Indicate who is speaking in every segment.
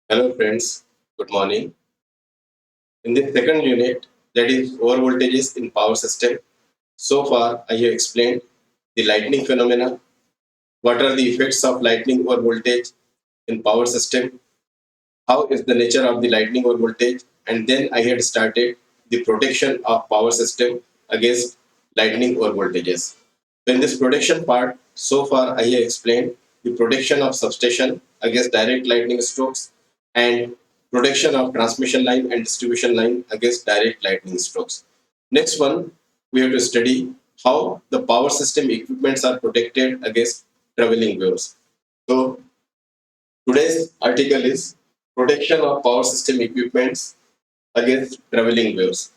Speaker 1: Hello friends, good morning. In this second unit, that is over voltages in power system, so far I have explained the lightning phenomena, what are the effects of lightning over voltage in power system, how is the nature of the lightning over voltage, and then I had started the protection of power system against lightning over voltages. In this protection part, so far I have explained the protection of substation against direct lightning strokes and protection of transmission line and distribution line against direct lightning strokes. Next one, we have to study how the power system equipments are protected against traveling waves. So today's article is protection of power system equipments against traveling waves.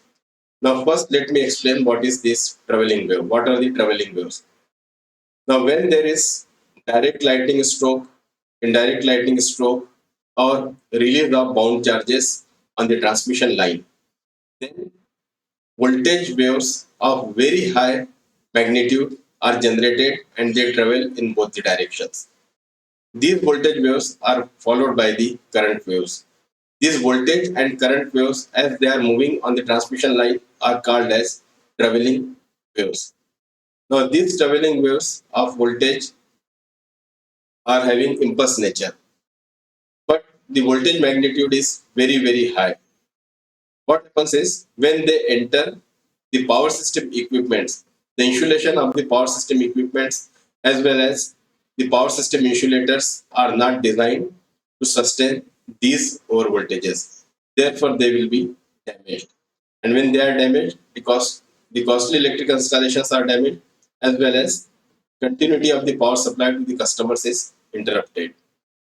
Speaker 1: Now first let me explain what is this traveling wave. What are the traveling waves? Now, when there is direct lightning stroke, indirect lightning stroke, or release of bound charges on the transmission line, then voltage waves of very high magnitude are generated and they travel in both the directions. These voltage waves are followed by the current waves. These voltage and current waves, as they are moving on the transmission line, are called as traveling waves. Now, these traveling waves of voltage are having impulse nature, but the voltage magnitude is very, very high. What happens is when they enter the power system equipments, the insulation of the power system equipments as well as the power system insulators are not designed to sustain these over voltages. Therefore, they will be damaged. And when they are damaged, because the costly electrical installations are damaged, as well as continuity of the power supply to the customers is interrupted.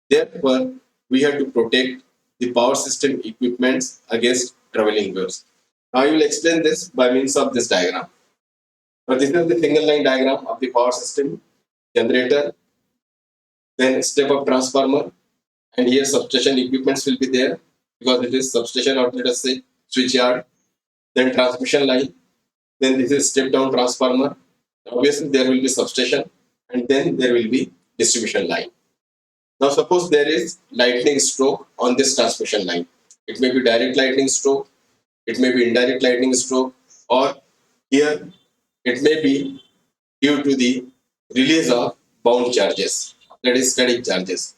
Speaker 1: Therefore, we have to protect the power system equipments against traveling waves. Now, I will explain this by means of this diagram. Now, this is the single line diagram of the power system, generator, then step up transformer, and here substation equipments will be there because it is substation or let us say switch yard, then transmission line, then this is step down transformer. Obviously, there will be substation, and then there will be distribution line. Now, suppose there is lightning stroke on this transmission line. It may be direct lightning stroke, it may be indirect lightning stroke, or here it may be due to the release of bound charges, that is static charges.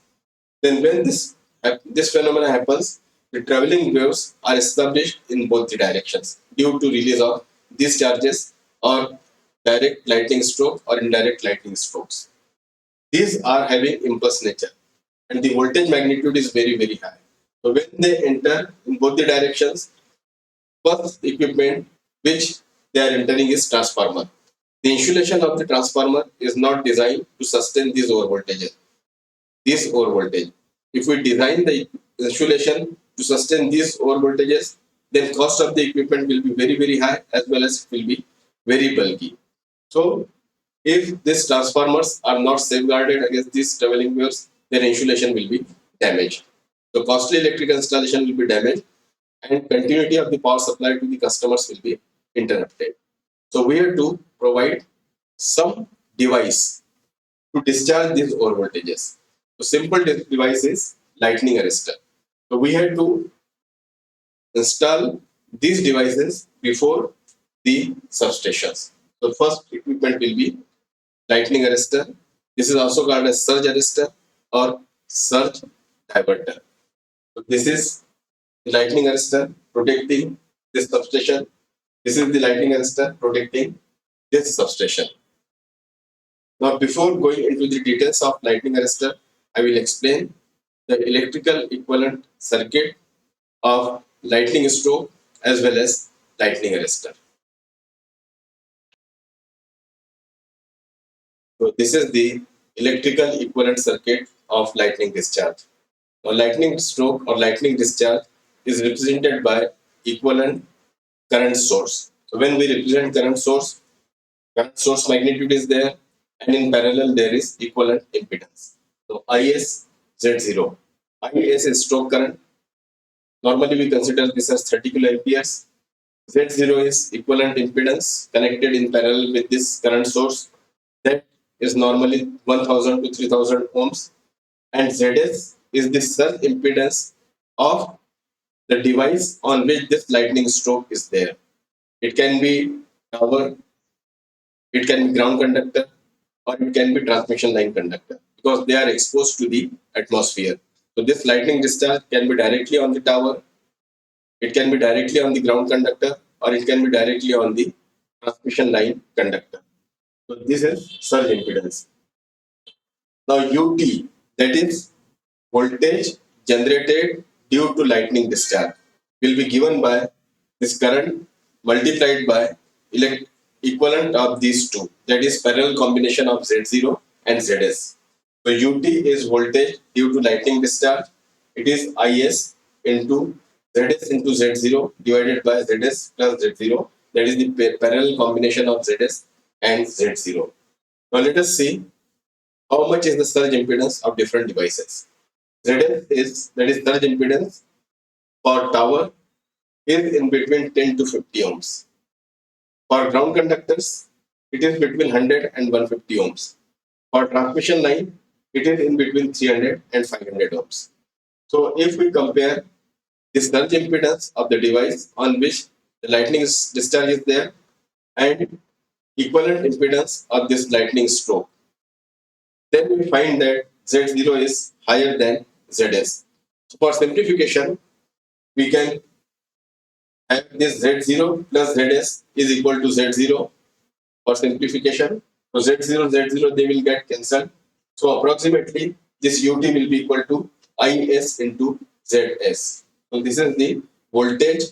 Speaker 1: Then, when this phenomena happens, the traveling waves are established in both the directions due to release of these charges or direct lightning stroke or indirect lightning strokes. These are having impulse nature and the voltage magnitude is very, very high. So when they enter in both the directions, first equipment which they are entering is transformer. The insulation of the transformer is not designed to sustain these over voltages. This over voltage. If we design the insulation to sustain these over voltages, then cost of the equipment will be very, very high as well as it will be very bulky. So if these transformers are not safeguarded against these traveling waves, then insulation will be damaged. So costly electrical installation will be damaged and continuity of the power supply to the customers will be interrupted. So we have to provide some device to discharge these over voltages. So simple device is lightning arrestor. So we have to install these devices before the substations. So first equipment will be lightning arrestor. This is also called as surge arrestor or surge diverter. So this is the lightning arrestor protecting this substation. This is the lightning arrestor protecting this substation. Now, before going into the details of lightning arrestor, I will explain the electrical equivalent circuit of lightning stroke as well as lightning arrestor. So this is the electrical equivalent circuit of lightning discharge. Now, lightning stroke or lightning discharge is represented by equivalent current source. So when we represent current source magnitude is there, and in parallel there is equivalent impedance. So IS Z0. IS is stroke current. Normally we consider this as 30 kiloamperes. Z0 is equivalent impedance connected in parallel with this current source. That is normally 1000 to 3000 ohms. And ZS is the surge impedance of the device on which this lightning stroke is there. It can be tower, it can be ground conductor, or it can be transmission line conductor because they are exposed to the atmosphere. So this lightning discharge can be directly on the tower, it can be directly on the ground conductor, or it can be directly on the transmission line conductor. So this is surge impedance. Now UT, that is voltage generated due to lightning discharge, will be given by this current multiplied by equivalent of these two, that is parallel combination of Z0 and Zs. So UT is voltage due to lightning discharge. It is Is into Zs into Z0 divided by Zs plus Z0. That is the parallel combination of Zs and Z0. Now let us see how much is the surge impedance of different devices. Zs is, that is surge impedance for tower, is in between 10 to 50 ohms. For ground conductors, it is between 100 and 150 ohms. For transmission line, it is in between 300 and 500 ohms. So if we compare the surge impedance of the device on which the lightning discharge is there and equivalent impedance of this lightning stroke, then we find that Z0 is higher than Zs. So for simplification, we can have this Z0 plus Zs is equal to Z0 for simplification. So Z0, Z0, they will get cancelled. So approximately this UT will be equal to Is into Zs. So this is the voltage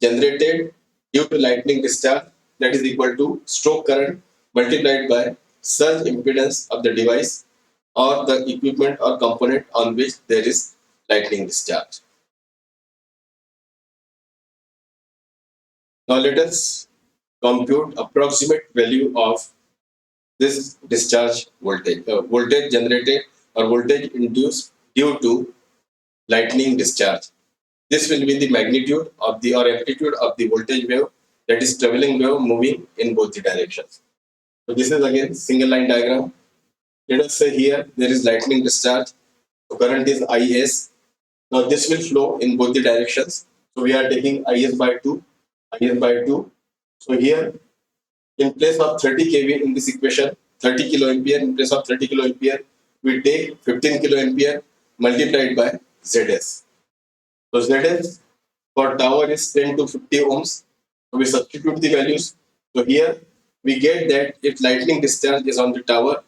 Speaker 1: generated due to lightning discharge, that is equal to stroke current multiplied by surge impedance of the device or the equipment or component on which there is lightning discharge. Now let us compute approximate value of this discharge voltage, voltage generated or voltage induced due to lightning discharge. This will be the magnitude of the or amplitude of the voltage wave, that is traveling wave moving in both the directions. So this is again single line diagram. Let us say here there is lightning discharge. So current is Is. Now this will flow in both the directions. So we are taking Is by 2, Is by 2. So here in place of 30 kV in this equation, 30 kiloampere, in place of 30 kiloampere, we take 15 kiloampere multiplied by Zs. So Zs for tower is 10 to 50 ohms. So we substitute the values. So here we get that if lightning discharge is on the tower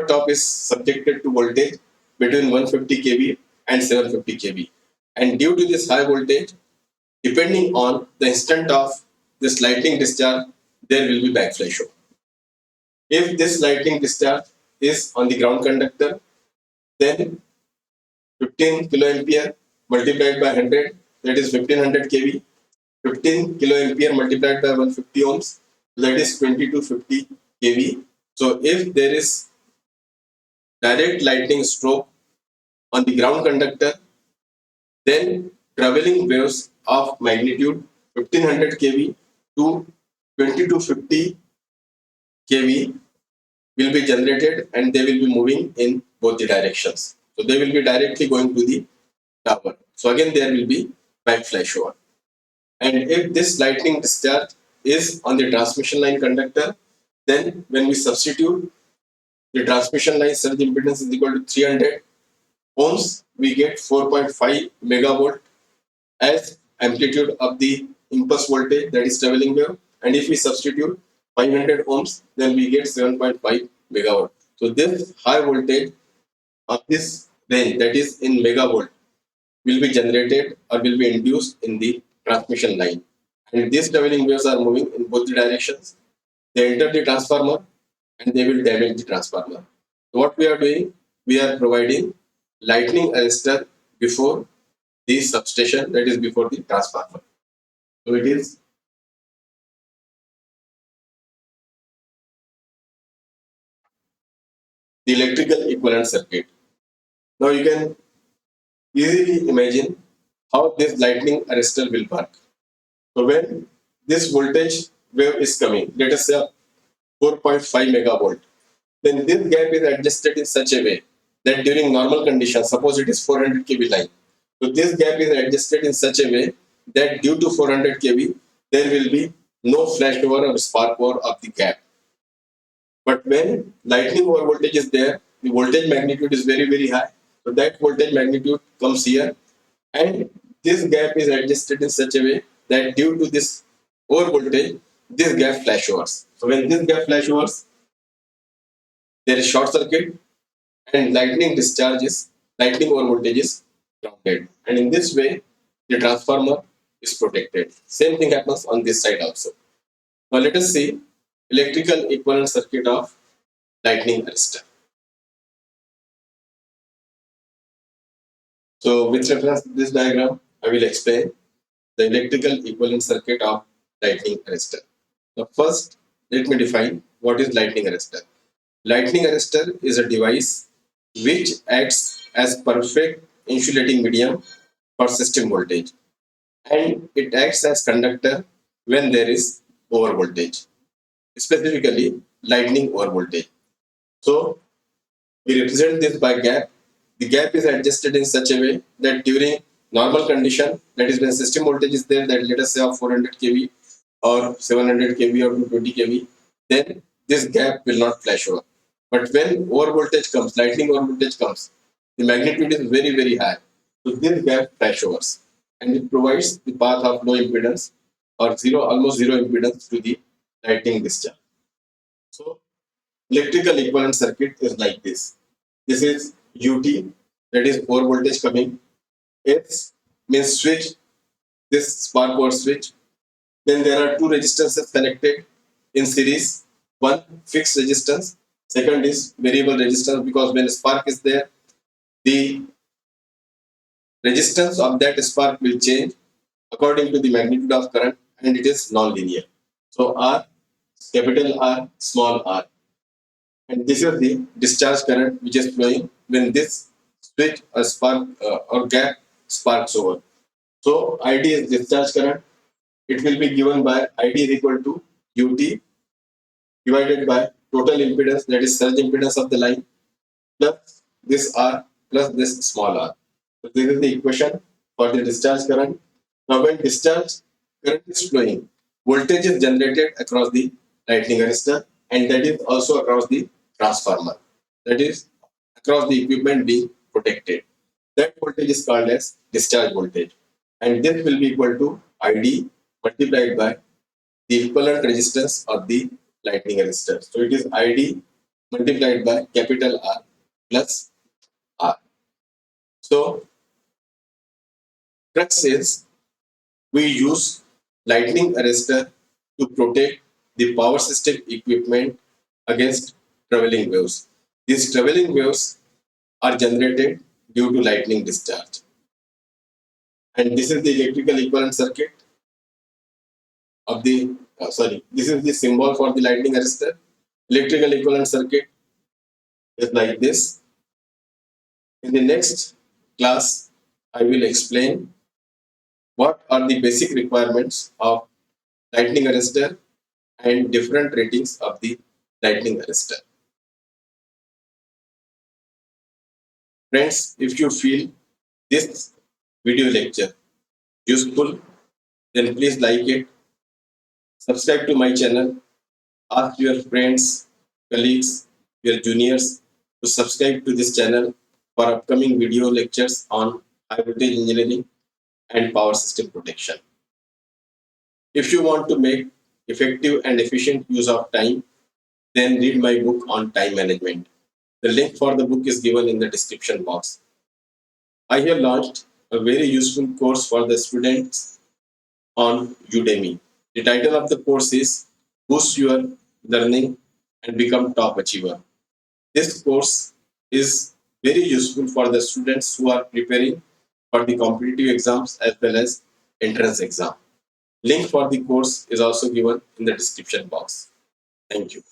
Speaker 1: top is subjected to voltage between 150 kV and 750 kV. And due to this high voltage, depending on the instant of this lightning discharge, there will be backflash show. If this lightning discharge is on the ground conductor, then 15 kiloampere multiplied by 100, that is 1500 kV. 15 kiloampere multiplied by 150 ohms, that is 20 to 50 kV. So if there is direct lightning stroke on the ground conductor, then traveling waves of magnitude 1500 kV to 20 to 50 kV will be generated and they will be moving in both the directions. So they will be directly going to the tower. So again there will be backflash over. And if this lightning discharge is on the transmission line conductor, then when we substitute the transmission line surge impedance is equal to 300 ohms, we get 4.5 megavolt as amplitude of the impulse voltage, that is traveling wave. And if we substitute 500 ohms, then we get 7.5 megawatt. So this high voltage of this range, that is in megavolt, will be generated or will be induced in the transmission line. And these traveling waves are moving in both the directions. They enter the transformer and they will damage the transformer. So what we are doing, we are providing lightning arrestor before the substation, that is before the transformer. So it is the electrical equivalent circuit. Now you can easily imagine how this lightning arrestor will work. So when this voltage wave is coming, let us say 4.5 megavolt, then this gap is adjusted in such a way that during normal conditions, suppose it is 400 kV line, So this gap is adjusted in such a way that due to 400 kV, there will be no flashover or spark over of the gap. But when lightning over voltage is there, the voltage magnitude is very, very high. So that voltage magnitude comes here, and this gap is adjusted in such a way that due to this over voltage, this gap flashovers. So when this gap flashovers, there is short circuit and lightning discharges, lightning over voltage is grounded. And in this way, the transformer is protected. Same thing happens on this side also. Now let us see electrical equivalent circuit of lightning arrestor. So with reference to this diagram, I will explain the electrical equivalent circuit of lightning arrestor. Now first, let me define what is lightning arrestor. Lightning arrestor is a device which acts as perfect insulating medium for system voltage, and it acts as conductor when there is over voltage, specifically lightning over voltage. So we represent this by gap. The gap is adjusted in such a way that during normal condition, that is when system voltage is there, that let us say of 400 kV or 700 kV or 220 kV, then this gap will not flash over. But when over voltage comes, lightning over voltage comes, the magnitude is very, very high. So this gap flash overs, and it provides the path of low impedance or zero, almost zero impedance to the lightning discharge. So electrical equivalent circuit is like this. This is UT, that is over voltage coming. S means switch, this spark power switch. Then there are two resistances connected in series. One fixed resistance, second is variable resistance, because when spark is there, the resistance of that spark will change according to the magnitude of current, and it is non-linear. So R, capital R, small r. And this is the discharge current which is flowing when this switch or spark or gap sparks over. So ID is discharge current. It will be given by ID is equal to UT divided by total impedance, that is surge impedance of the line, plus this R plus this small r. So this is the equation for the discharge current. Now when discharge current is flowing, voltage is generated across the lightning arrestor, and that is also across the transformer, that is across the equipment being protected. That voltage is called as discharge voltage, and this will be equal to ID multiplied by the equivalent resistance of the lightning arrestor. So it is ID multiplied by capital R plus R. So crux is we use lightning arrestor to protect the power system equipment against traveling waves. These traveling waves are generated due to lightning discharge. And this is the electrical equivalent circuit of the, this is the symbol for the lightning arrestor. Electrical equivalent circuit is like this. In the next class, I will explain what are the basic requirements of lightning arrestor and different ratings of the lightning arrestor. Friends, if you feel this video lecture useful, then please like it, subscribe to my channel, ask your friends, colleagues, your juniors to subscribe to this channel for upcoming video lectures on high voltage engineering and power system protection. If you want to make effective and efficient use of time, then read my book on time management. The link for the book is given in the description box. I have launched a very useful course for the students on UDEMY. The title of the course is Boost Your Learning and Become Top Achiever. This course is very useful for the students who are preparing for the competitive exams as well as entrance exam. Link for the course is also given in the description box. Thank you.